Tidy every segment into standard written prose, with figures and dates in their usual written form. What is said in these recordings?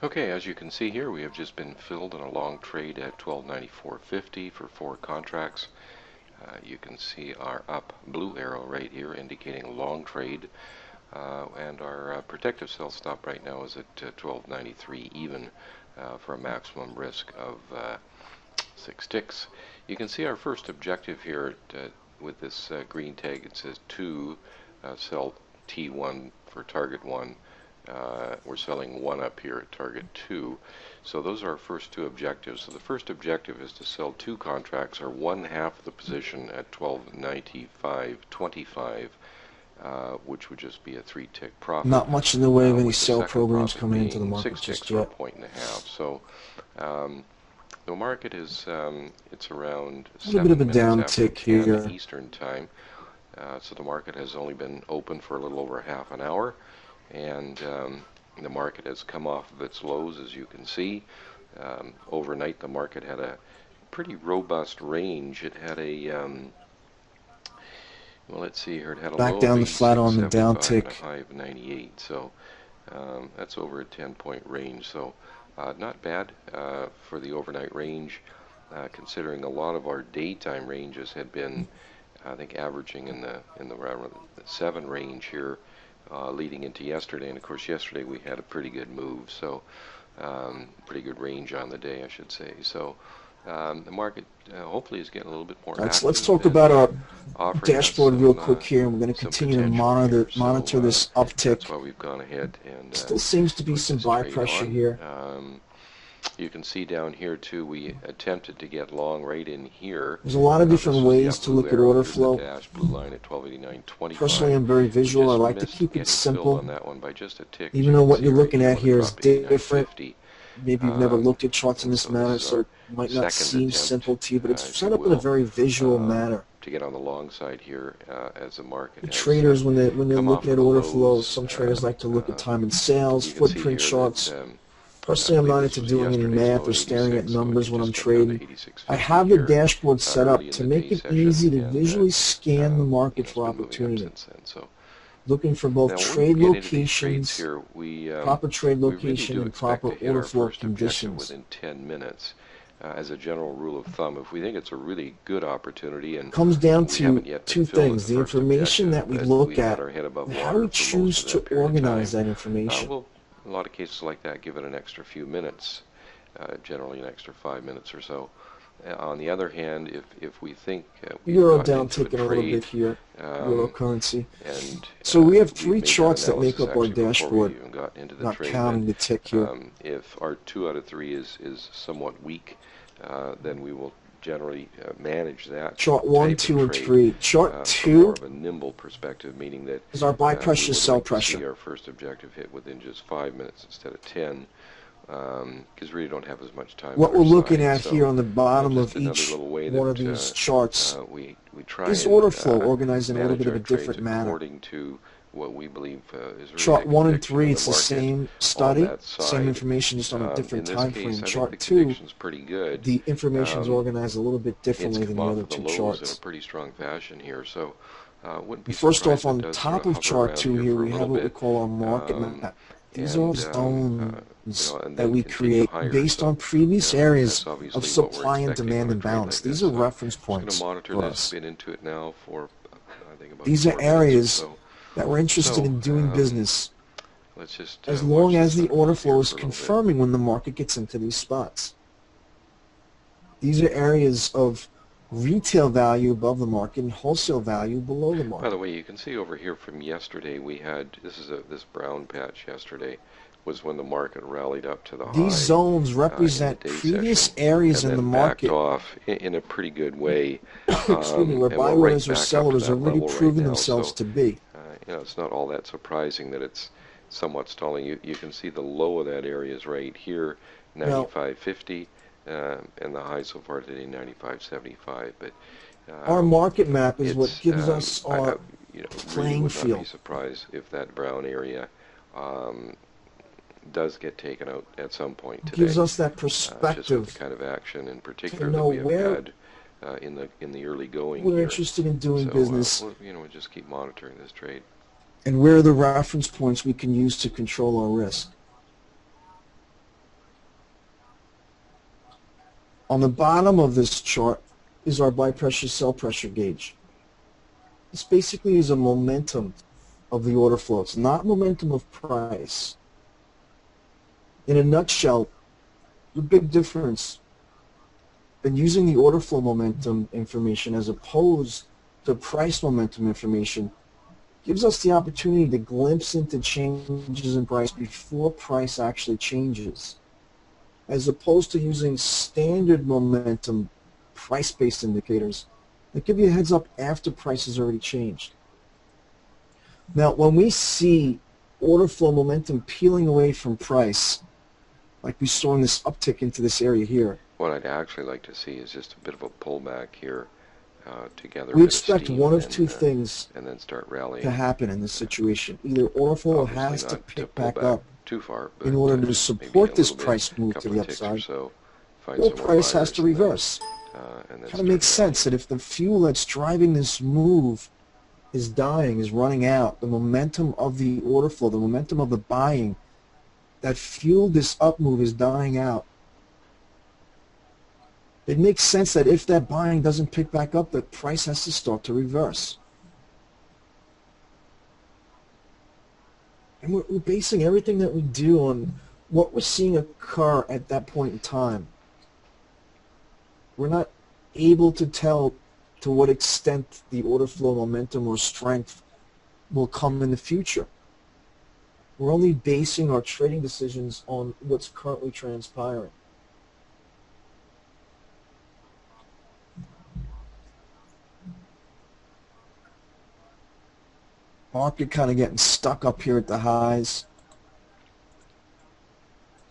Okay, as you can see here, we have just been filled in a long trade at 1294.50 for 4 contracts. You can see our up blue arrow right here indicating long trade, and our protective sell stop right now is at 1293 even for a maximum risk of 6 ticks. You can see our first objective here with this green tag. It says 2, sell T1 for target 1. We're selling 1 up here at target 2. So those are our first 2 objectives. So the first objective is to sell 2 contracts, or 1/2 the position at 1295.25, which would just be a 3-tick profit. Not much in the way of any with the sale second programs profit coming into the being market 6 just ticks for yet. 1.5. So the market is it's around A little bit of a 7 minutes after downtick 10 here. Eastern time. So the market has only been open for a little over half an hour, and the market has come off of its lows, as you can see. Overnight, the market had a pretty robust range. It had a well, let's see here. It had a Back low down of the flat on the 86.75 and a downtick. high of 98. So that's over a 10-point range. So not bad for the overnight range, considering a lot of our daytime ranges had been, I think, averaging in the around the 7 range here, leading into yesterday. And of course, yesterday we had a pretty good move, so pretty good range on the day, I should say. So the market hopefully is getting a little bit more active. Let's talk about our dashboard real some, quick here. We're going to continue to monitor this uptick. That's why we've gone ahead and still seems to be some buy pressure here. You can see down here too, we attempted to get long right in here. There's a lot of different ways to look at order flow. Dash blue line at 1289.25. Personally, I'm very visual. I like to keep it simple. On that one by just a tick. Even though what you're looking at here is different. 50. Maybe you've never looked at charts in this manner, so it might not seem simple to you, but it's set up in a very visual manner. To get on the long side here as the market. The traders, when they're looking at order flow, some traders like to look at time and sales, footprint charts. Personally, I'm not into doing any math or staring at numbers when I'm trading. I have the dashboard set up to make it easy to visually scan the market for opportunity. Looking for both trade locations, proper trade location, and proper order flow conditions. Within 10 minutes. As a general rule of thumb, if we think it's a really good opportunity, and comes down to 2 things: the information that we look at, and how we choose to organize that information. We'll, in a lot of cases like that, give it an extra few minutes, generally an extra 5 minutes or so. On the other hand, if we think Euro downticking a little bit here, Euro currency. So we have 3 charts that make up our dashboard, not counting the tick here. If our 2 out of 3 is somewhat weak, then we will generally manage that. Chart 1, 2, and 3. Chart 2 more of a nimble perspective, meaning that is our buy pressure, sell pressure. See our first objective hit within just 5 minutes instead of 10. Because we really don't have as much time. What we're looking at here on the bottom of each one of these charts is order flow organized in a little bit of a different manner. According to what we believe is Chart 1 and 3, it's the same study, same information, just on a different time frame. Chart 2, the information is organized a little bit differently than the other 2 charts. In a pretty strong fashion here, so first off, on the top of Chart 2 here, we have what we call our market map. These are zones that we create based on previous areas of supply and demand imbalance. These are reference points for us. These are areas that we're interested in doing business as long as the order flow is confirming when the market gets into these spots. These are areas of retail value above the market and wholesale value below the market. By the way, you can see over here from yesterday, we had this brown patch yesterday was when the market rallied up to the high. These zones represent previous areas in the market. Backed off in a pretty good way. Excuse me, where buyers or sellers are really proving themselves to be. You know, it's not all that surprising that it's somewhat stalling. You can see the low of that area is right here, 95.50. And the high so far today, 95.75. But our market map is what gives us our playing field. I would not be surprised if that brown area does get taken out at some point today. Gives us that perspective. Just with the kind of action in particular that we have had in the early going. We're interested in doing business. We'll just keep monitoring this trade. And where are the reference points we can use to control our risk? On the bottom of this chart is our buy pressure, sell pressure gauge. This basically is a momentum of the order flow. It's not momentum of price. In a nutshell, the big difference in using the order flow momentum information as opposed to price momentum information gives us the opportunity to glimpse into changes in price before price actually changes, as opposed to using standard momentum price-based indicators that give you a heads up after price has already changed. Now, when we see order flow momentum peeling away from price, like we saw in this uptick into this area here, what I'd actually like to see is just a bit of a pullback here together. We expect one of two things and then start rallying to happen in this situation. Either order flow has to pick back up too far, in order to support this price move to the upside, or price has to reverse. It kind of makes sense that if the fuel that's driving this move is dying, is running out, the momentum of the order flow, the momentum of the buying that fueled this up move is dying out, it makes sense that if that buying doesn't pick back up, the price has to start to reverse. And we're basing everything that we do on what we're seeing occur at that point in time. We're not able to tell to what extent the order flow momentum or strength will come in the future. We're only basing our trading decisions on what's currently transpiring. Market kind of getting stuck up here at the highs.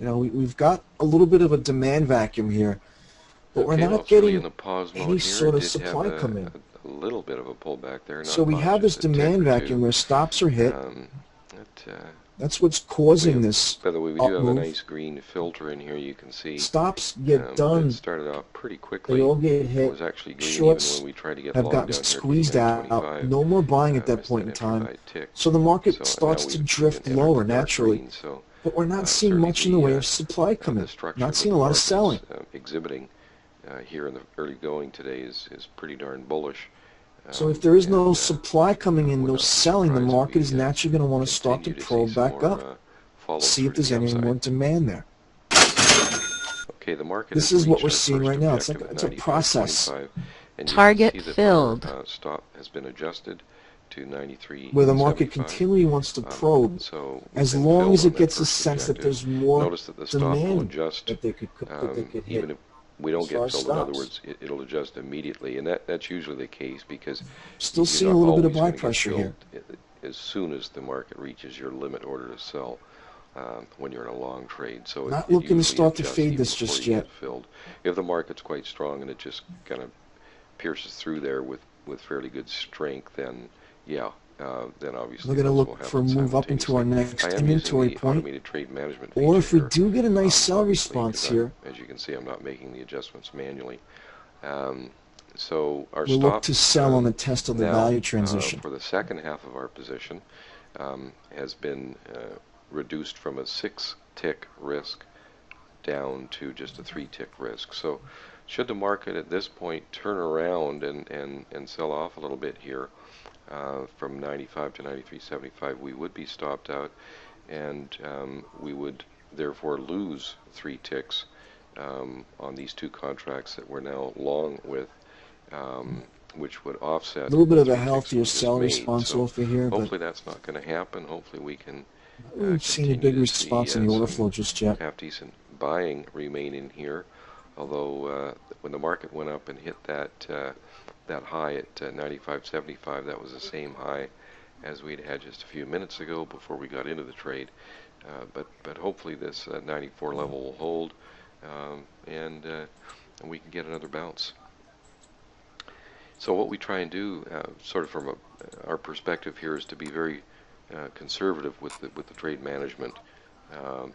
You know, we've got a little bit of a demand vacuum here, but we're not getting any sort of supply coming. A little bit of a pullback there. So we have this demand vacuum where stops are hit. That's what's causing this By the way, we do have a nice green filter in here. You can see stops get done. It started off pretty quickly. They all get hit. It was actually green Shorts even when we tried to get have long gotten down squeezed here out. No more buying at that point in time. So the market starts to drift lower naturally. But we're not seeing much in the way of supply coming. Not seeing a lot of selling. Exhibiting here in the early going today is pretty darn bullish. So if there is no supply coming in, no selling, the market is naturally going to want to start to probe back up, see if there's any more demand there. Okay, the market this is what we're seeing right now. It's a process. Target filled. Stop has been adjusted to 93. Where the market continually wants to probe, as long as it gets a sense that there's more demand that they could hit. Even if we don't get filled, in other words, it'll adjust immediately, and that's usually the case because still seeing a little bit of buy pressure here. As soon as the market reaches your limit order to sell, when you're in a long trade, so not looking to start to fade this just yet. Filled. If the market's quite strong and it just kind of pierces through there with fairly good strength, then yeah. Then obviously we're going to look for a move up into our next inventory point, or if we do get a nice sell response here, as you can see, I'm not making the adjustments manually. So our we'll look to sell on the test of the value transition. For the second half of our position has been reduced from a 6-tick risk down to just a 3-tick risk. So should the market at this point turn around and sell off a little bit here, from 95 to 93.75, we would be stopped out, and we would therefore lose 3 ticks on these two contracts that we're now long with, which would offset a little bit of a healthier sell response over here. Hopefully that's not going to happen. Hopefully we can. We've seen a big response in the order flow just yet. Half decent buying remain in here, although when the market went up and hit that high at 95.75, that was the same high as we'd had just a few minutes ago before we got into the trade. But hopefully this 94 level will hold, and we can get another bounce. So what we try and do, sort of from our perspective here, is to be very conservative with the trade management,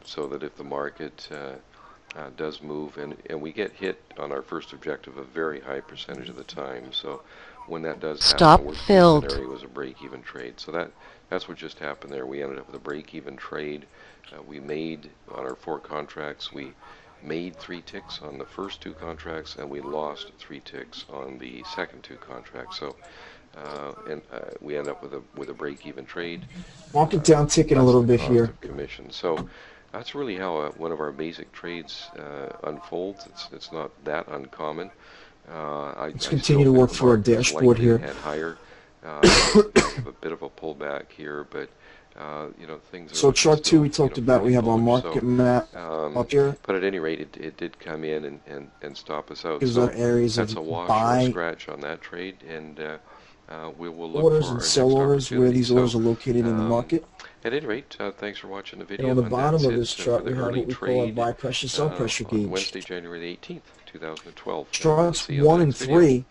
so that if the market does move, and we get hit on our first objective a very high percentage of the time. So when that does happen, the worst case scenario was a break-even trade. So that's what just happened there. We ended up with a break-even trade. We made on our 4 contracts. We made 3 ticks on the first 2 contracts, and we lost 3 ticks on the second 2 contracts. So, we end up with a break-even trade. Market down ticking a little bit here. Of commission. So that's really how one of our basic trades unfolds. It's not that uncommon. Let's continue to work through our dashboard here. Head higher. Have a bit of a pullback here, but you know, things. So chart 2 we talked about. We have our market map up here. But at any rate, it did come in and stop us out. Gives So our areas that's of a wash buy or scratch on that trade, and we will look orders for and sell orders where these orders are located in the market. At any rate, thanks for watching the video. And on the bottom of this chart, we have what we call our buy pressure, sell pressure gauge. Wednesday, January the 18th, 2012. Charts 1 and 3